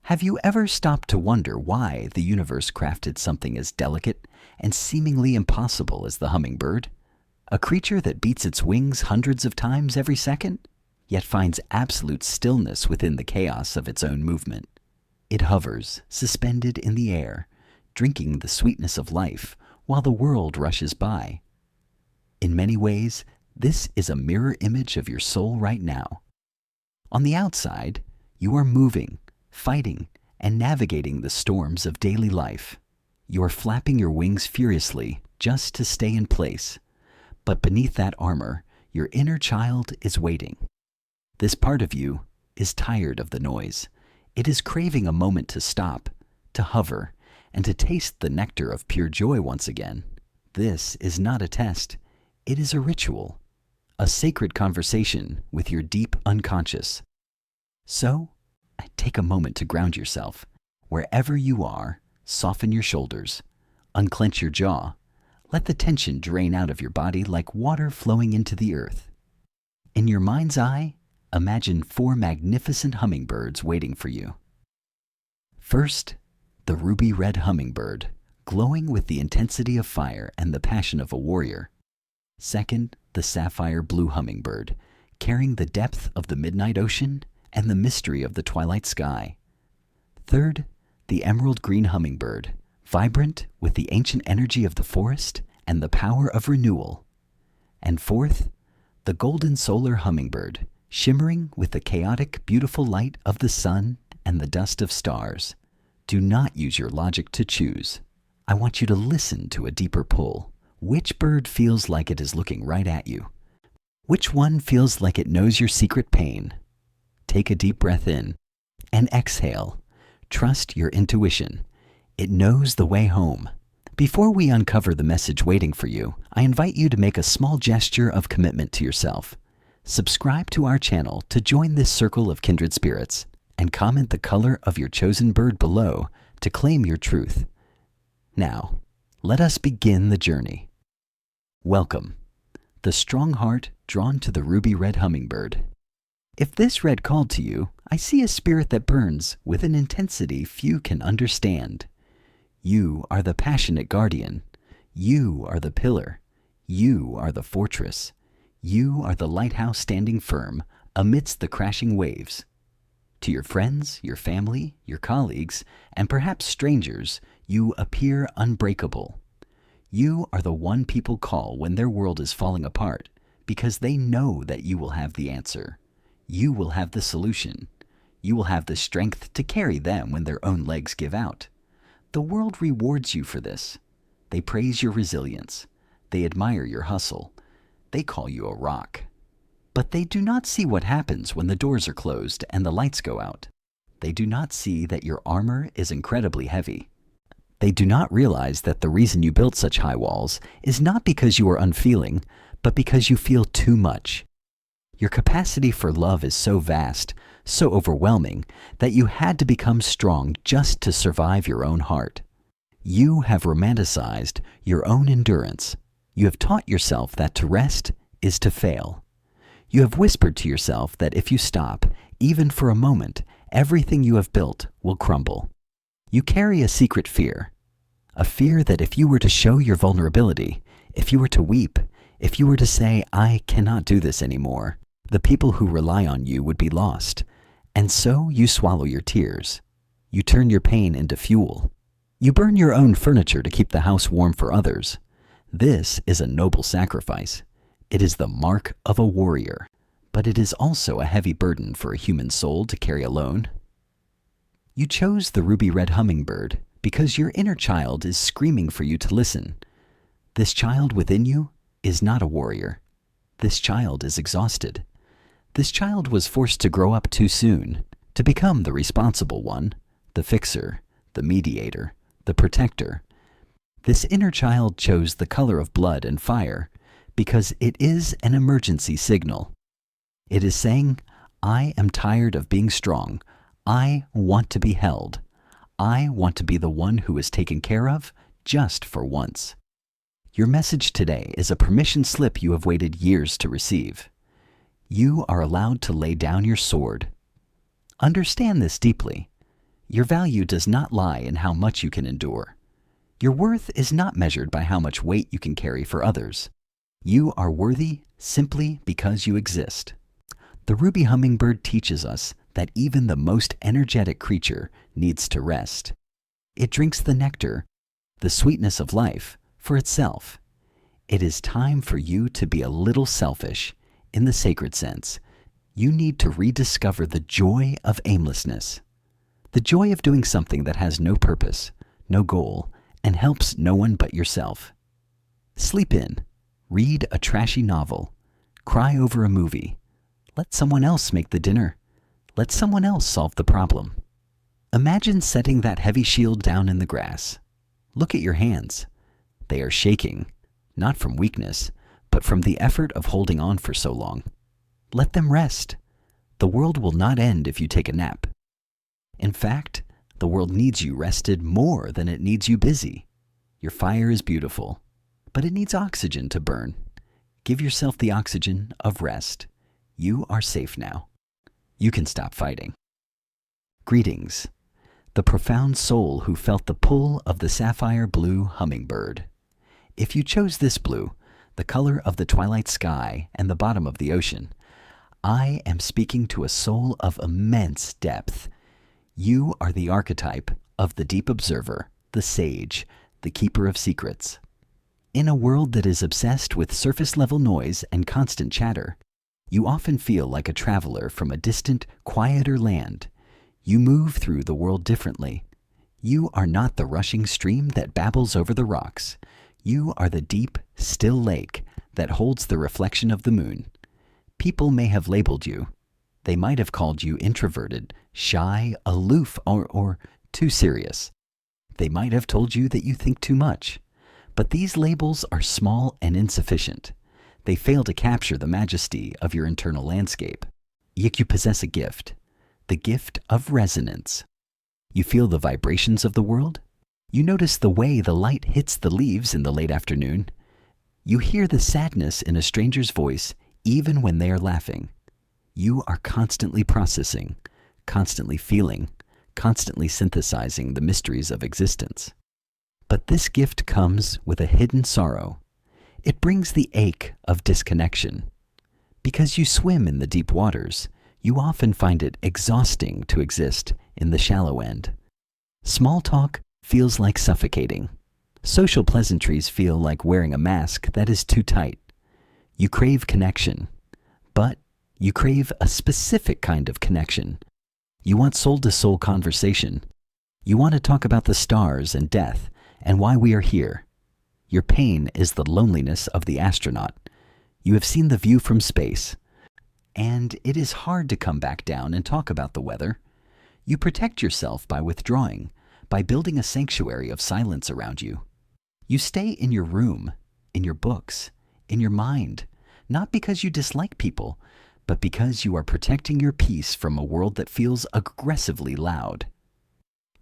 Have you ever stopped to wonder why the universe crafted something as delicate and seemingly impossible as the hummingbird? A creature that beats its wings hundreds of times every second, yet finds absolute stillness within the chaos of its own movement. It hovers, suspended in the air, drinking the sweetness of life while the world rushes by. In many ways, this is a mirror image of your soul right now. On the outside, you are moving, fighting, and navigating the storms of daily life. You are flapping your wings furiously just to stay in place. But beneath that armor, your inner child is waiting. This part of you is tired of the noise. It is craving a moment to stop, to hover, and to taste the nectar of pure joy once again. This is not a test. It is a ritual, a sacred conversation with your deep unconscious. So, take a moment to ground yourself. Wherever you are, soften your shoulders, unclench your jaw, let the tension drain out of your body like water flowing into the earth. In your mind's eye, imagine 4 magnificent hummingbirds waiting for you. First, the ruby red hummingbird, glowing with the intensity of fire and the passion of a warrior. Second, the sapphire blue hummingbird, carrying the depth of the midnight ocean and the mystery of the twilight sky. Third, the emerald green hummingbird, vibrant with the ancient energy of the forest and the power of renewal. And fourth, the golden solar hummingbird, shimmering with the chaotic, beautiful light of the sun and the dust of stars. Do not use your logic to choose. I want you to listen to a deeper pull. Which bird feels like it is looking right at you? Which one feels like it knows your secret pain? Take a deep breath in and exhale. Trust your intuition. It knows the way home. Before we uncover the message waiting for you, I invite you to make a small gesture of commitment to yourself. Subscribe to our channel to join this circle of kindred spirits, and comment the color of your chosen bird below to claim your truth. Now, let us begin the journey. Welcome, the strong heart drawn to the ruby red hummingbird. If this red called to you, I see a spirit that burns with an intensity few can understand. You are the passionate guardian. You are the pillar. You are the fortress. You are the lighthouse standing firm amidst the crashing waves. To your friends, your family, your colleagues, and perhaps strangers, you appear unbreakable. You are the one people call when their world is falling apart because they know that you will have the answer. You will have the solution. You will have the strength to carry them when their own legs give out. The world rewards you for this. They praise your resilience. They admire your hustle. They call you a rock. But they do not see what happens when the doors are closed and the lights go out. They do not see that your armor is incredibly heavy. They do not realize that the reason you built such high walls is not because you are unfeeling, but because you feel too much. Your capacity for love is so vast, so overwhelming, that you had to become strong just to survive your own heart. You have romanticized your own endurance. You have taught yourself that to rest is to fail. You have whispered to yourself that if you stop, even for a moment, everything you have built will crumble. You carry a secret fear, a fear that if you were to show your vulnerability, if you were to weep, if you were to say, "I cannot do this anymore," the people who rely on you would be lost. And so you swallow your tears. You turn your pain into fuel. You burn your own furniture to keep the house warm for others. This is a noble sacrifice. It is the mark of a warrior, but it is also a heavy burden for a human soul to carry alone. You chose the ruby red hummingbird because your inner child is screaming for you to listen. This child within you is not a warrior. This child is exhausted. This child was forced to grow up too soon, to become the responsible one, the fixer, the mediator, the protector. This inner child chose the color of blood and fire because it is an emergency signal. It is saying, "I am tired of being strong. I want to be held. I want to be the one who is taken care of just for once." Your message today is a permission slip you have waited years to receive. You are allowed to lay down your sword. Understand this deeply. Your value does not lie in how much you can endure. Your worth is not measured by how much weight you can carry for others. You are worthy simply because you exist. The ruby hummingbird teaches us that even the most energetic creature needs to rest. It drinks the nectar, the sweetness of life, for itself. It is time for you to be a little selfish, in the sacred sense. You need to rediscover the joy of aimlessness. The joy of doing something that has no purpose, no goal, and helps no one but yourself. Sleep in, read a trashy novel, cry over a movie. Let someone else make the dinner. Let someone else solve the problem. Imagine setting that heavy shield down in the grass. Look at your hands. They are shaking, not from weakness, but from the effort of holding on for so long. Let them rest. The world will not end if you take a nap. In fact, the world needs you rested more than it needs you busy. Your fire is beautiful, but it needs oxygen to burn. Give yourself the oxygen of rest. You are safe now. You can stop fighting. Greetings, the profound soul who felt the pull of the sapphire blue hummingbird. If you chose this blue, the color of the twilight sky and the bottom of the ocean, I am speaking to a soul of immense depth. You are the archetype of the deep observer, the sage, the keeper of secrets. In a world that is obsessed with surface-level noise and constant chatter, you often feel like a traveler from a distant, quieter land. You move through the world differently. You are not the rushing stream that babbles over the rocks. You are the deep, still lake that holds the reflection of the moon. People may have labeled you. They might have called you introverted, shy, aloof, or too serious. They might have told you that you think too much. But these labels are small and insufficient. They fail to capture the majesty of your internal landscape. Yet you possess a gift, the gift of resonance. You feel the vibrations of the world. You notice the way the light hits the leaves in the late afternoon. You hear the sadness in a stranger's voice even when they are laughing. You are constantly processing, constantly feeling, constantly synthesizing the mysteries of existence. But this gift comes with a hidden sorrow. It brings the ache of disconnection. Because you swim in the deep waters, you often find it exhausting to exist in the shallow end. Small talk feels like suffocating. Social pleasantries feel like wearing a mask that is too tight. You crave connection, but you crave a specific kind of connection. You want soul-to-soul conversation. You want to talk about the stars and death and why we are here. Your pain is the loneliness of the astronaut. You have seen the view from space, and it is hard to come back down and talk about the weather. You protect yourself by withdrawing, by building a sanctuary of silence around you. You stay in your room, in your books, in your mind, not because you dislike people, but because you are protecting your peace from a world that feels aggressively loud.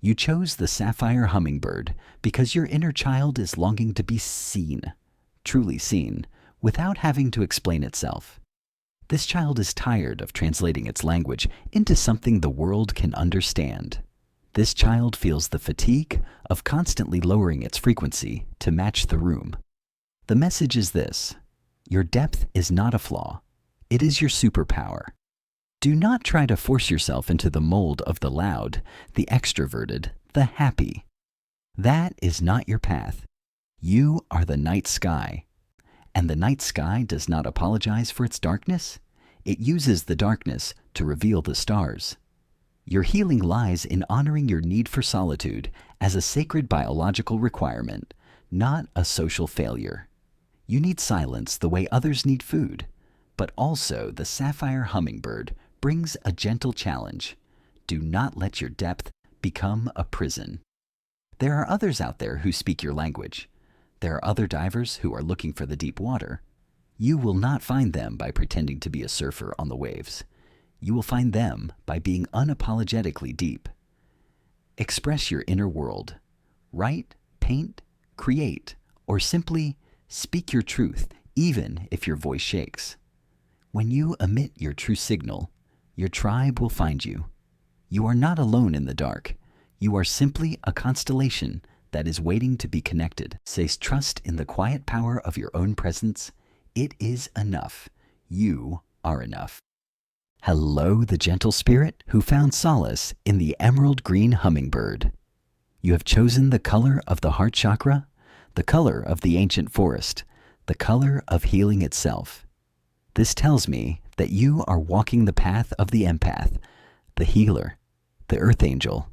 You chose the sapphire hummingbird because your inner child is longing to be seen, truly seen, without having to explain itself. This child is tired of translating its language into something the world can understand. This child feels the fatigue of constantly lowering its frequency to match the room. The message is this: your depth is not a flaw. It is your superpower. Do not try to force yourself into the mold of the loud, the extroverted, the happy. That is not your path. You are the night sky. And the night sky does not apologize for its darkness. It uses the darkness to reveal the stars. Your healing lies in honoring your need for solitude as a sacred biological requirement, not a social failure. You need silence the way others need food. But also the sapphire hummingbird brings a gentle challenge. Do not let your depth become a prison. There are others out there who speak your language. There are other divers who are looking for the deep water. You will not find them by pretending to be a surfer on the waves. You will find them by being unapologetically deep. Express your inner world. Write, paint, create, or simply speak your truth, even if your voice shakes. When you emit your true signal, your tribe will find you. You are not alone in the dark. You are simply a constellation that is waiting to be connected. Says trust in the quiet power of your own presence. It is enough. You are enough. Hello, the gentle spirit who found solace in the emerald green hummingbird. You have chosen the color of the heart chakra, the color of the ancient forest, the color of healing itself. This tells me that you are walking the path of the empath, the healer, the earth angel.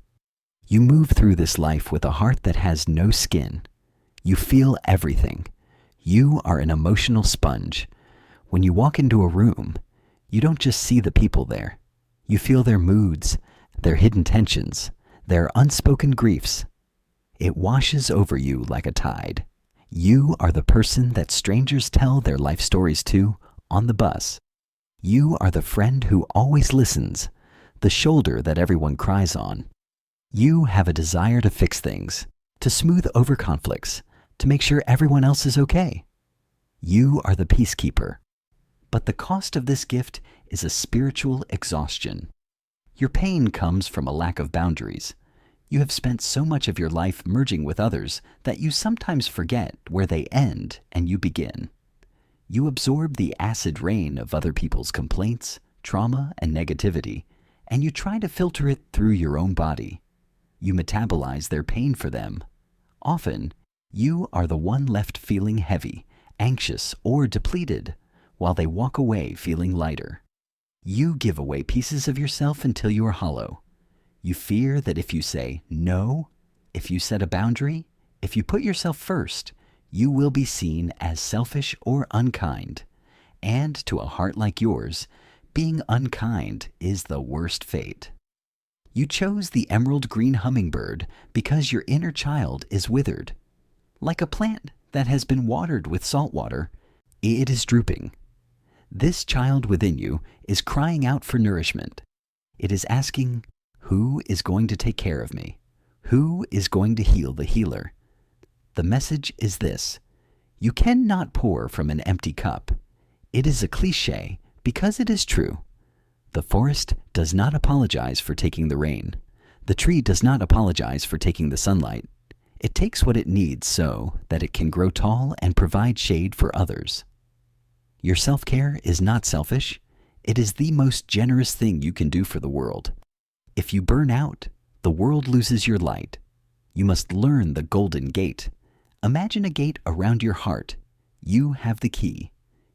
You move through this life with a heart that has no skin. You feel everything. You are an emotional sponge. When you walk into a room, you don't just see the people there. You feel their moods, their hidden tensions, their unspoken griefs. It washes over you like a tide. You are the person that strangers tell their life stories to on the bus. You are the friend who always listens, the shoulder that everyone cries on. You have a desire to fix things, to smooth over conflicts, to make sure everyone else is okay. You are the peacekeeper. But the cost of this gift is a spiritual exhaustion. Your pain comes from a lack of boundaries. You have spent so much of your life merging with others that you sometimes forget where they end and you begin. You absorb the acid rain of other people's complaints, trauma, and negativity, and you try to filter it through your own body. You metabolize their pain for them. Often, you are the one left feeling heavy, anxious, or depleted, while they walk away feeling lighter. You give away pieces of yourself until you are hollow. You fear that if you say no, if you set a boundary, if you put yourself first, you will be seen as selfish or unkind. And to a heart like yours, being unkind is the worst fate. You chose the emerald green hummingbird because your inner child is withered. Like a plant that has been watered with salt water, it is drooping. This child within you is crying out for nourishment. It is asking, who is going to take care of me? Who is going to heal the healer? The message is this: you cannot pour from an empty cup. It is a cliche because it is true. The forest does not apologize for taking the rain. The tree does not apologize for taking the sunlight. It takes what it needs so that it can grow tall and provide shade for others. Your self-care is not selfish. It is the most generous thing you can do for the world. If you burn out, the world loses your light. You must learn the golden gate. Imagine a gate around your heart. You have the key.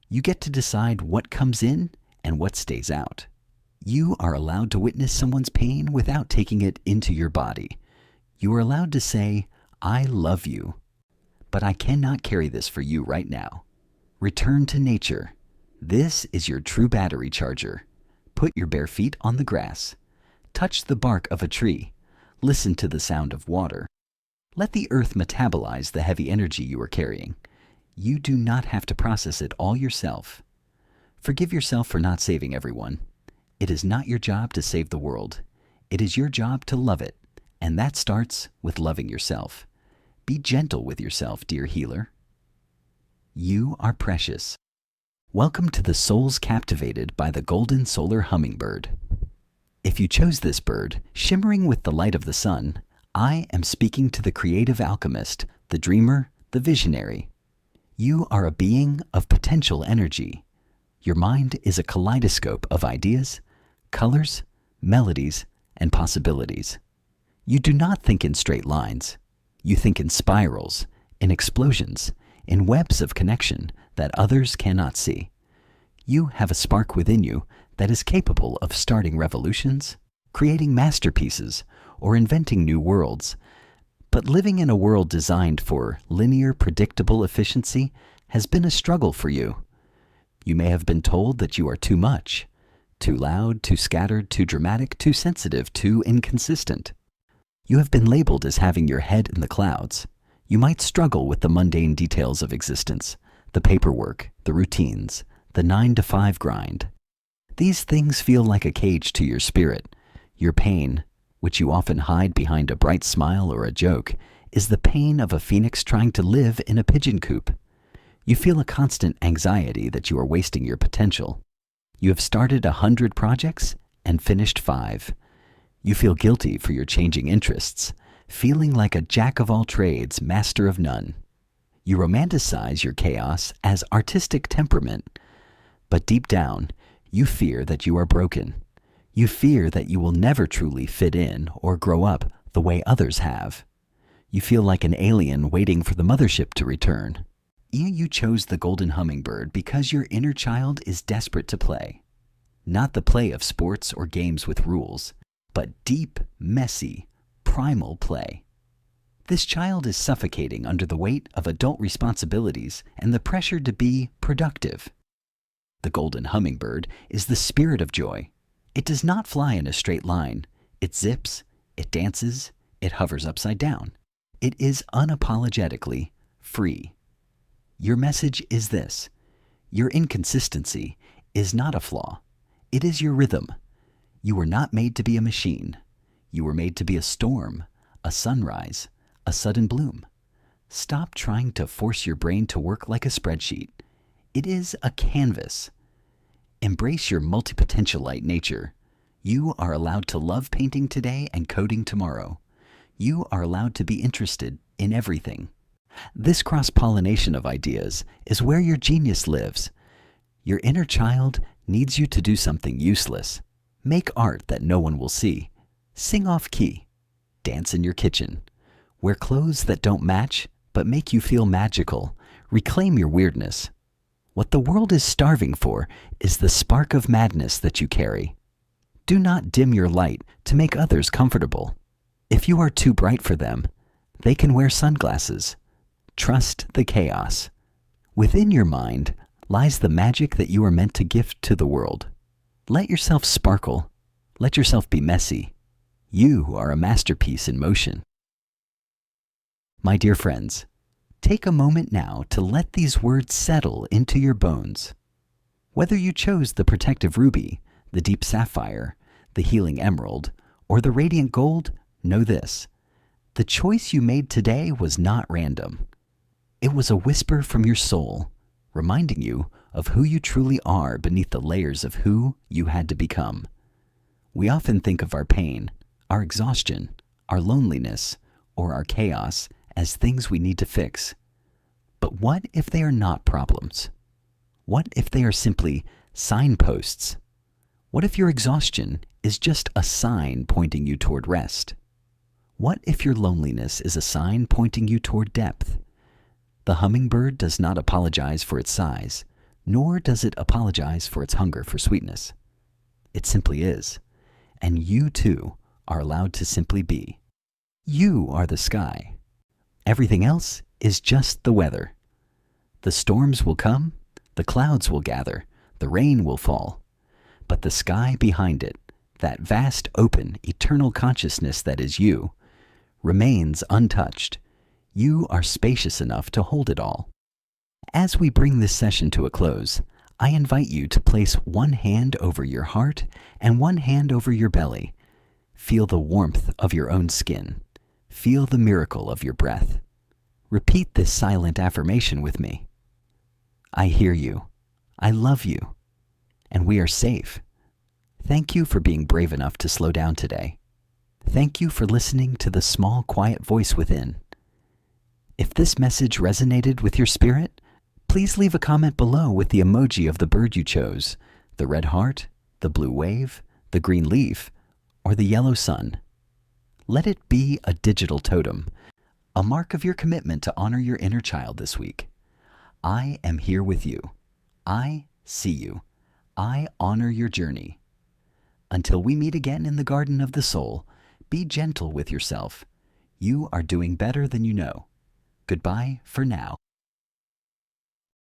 You get to decide what comes in and what stays out. You are allowed to witness someone's pain without taking it into your body. You are allowed to say, I love you, but I cannot carry this for you right now. Return to nature. This is your true battery charger. Put your bare feet on the grass. Touch the bark of a tree. Listen to the sound of water. Let the earth metabolize the heavy energy you are carrying. You do not have to process it all yourself. Forgive yourself for not saving everyone. It is not your job to save the world. It is your job to love it, and that starts with loving yourself. Be gentle with yourself, dear healer. You are precious. Welcome to the souls captivated by the golden solar hummingbird. If you chose this bird, shimmering with the light of the sun, I am speaking to the creative alchemist, the dreamer, the visionary. You are a being of potential energy. Your mind is a kaleidoscope of ideas, colors, melodies, and possibilities. You do not think in straight lines. You think in spirals, in explosions, in webs of connection that others cannot see. You have a spark within you that is capable of starting revolutions, creating masterpieces, or inventing new worlds. But living in a world designed for linear, predictable efficiency has been a struggle for you. You may have been told that you are too much, too loud, too scattered, too dramatic, too sensitive, too inconsistent. You have been labeled as having your head in the clouds. You might struggle with the mundane details of existence, the paperwork, the routines, the 9-to-5 grind. These things feel like a cage to your spirit. Your pain, which you often hide behind a bright smile or a joke, is the pain of a phoenix trying to live in a pigeon coop. You feel a constant anxiety that you are wasting your potential. You have started 100 projects and finished 5. You feel guilty for your changing interests, feeling like a jack of all trades, master of none. You romanticize your chaos as artistic temperament, but deep down, you fear that you are broken. You fear that you will never truly fit in or grow up the way others have. You feel like an alien waiting for the mothership to return. You chose the golden hummingbird because your inner child is desperate to play. Not the play of sports or games with rules, but deep, messy, primal play. This child is suffocating under the weight of adult responsibilities and the pressure to be productive. The golden hummingbird is the spirit of joy. It does not fly in a straight line. It zips, it dances, it hovers upside down. It is unapologetically free. Your message is this: your inconsistency is not a flaw. It is your rhythm. You were not made to be a machine. You were made to be a storm, a sunrise, a sudden bloom. Stop trying to force your brain to work like a spreadsheet. It is a canvas. Embrace your multipotentialite nature. You are allowed to love painting today and coding tomorrow. You are allowed to be interested in everything. This cross-pollination of ideas is where your genius lives. Your inner child needs you to do something useless. Make art that no one will see. Sing off-key. Dance in your kitchen. Wear clothes that don't match but make you feel magical. Reclaim your weirdness. What the world is starving for is the spark of madness that you carry. Do not dim your light to make others comfortable. If you are too bright for them, they can wear sunglasses. Trust the chaos. Within your mind lies the magic that you are meant to gift to the world. Let yourself sparkle. Let yourself be messy. You are a masterpiece in motion. My dear friends, take a moment now to let these words settle into your bones. Whether you chose the protective ruby, the deep sapphire, the healing emerald, or the radiant gold, know this: the choice you made today was not random. It was a whisper from your soul, reminding you of who you truly are beneath the layers of who you had to become. We often think of our pain, our exhaustion, our loneliness, or our chaos as things we need to fix. But what if they are not problems? What if they are simply signposts? What if your exhaustion is just a sign pointing you toward rest? What if your loneliness is a sign pointing you toward depth? The hummingbird does not apologize for its size, nor does it apologize for its hunger for sweetness. It simply is, and you too are allowed to simply be. You are the sky. Everything else is just the weather. The storms will come, the clouds will gather, the rain will fall, but the sky behind it, that vast, open, eternal consciousness that is you, remains untouched. You are spacious enough to hold it all. As we bring this session to a close, I invite you to place one hand over your heart and one hand over your belly. Feel the warmth of your own skin. Feel the miracle of your breath. Repeat this silent affirmation with me. I hear you. I love you. And we are safe. Thank you for being brave enough to slow down today. Thank you for listening to the small, quiet voice within. If this message resonated with your spirit, please leave a comment below with the emoji of the bird you chose, the red heart, the blue wave, the green leaf, or the yellow sun. Let it be a digital totem, a mark of your commitment to honor your inner child this week. I am here with you. I see you. I honor your journey. Until we meet again in the garden of the soul, be gentle with yourself. You are doing better than you know. Goodbye for now.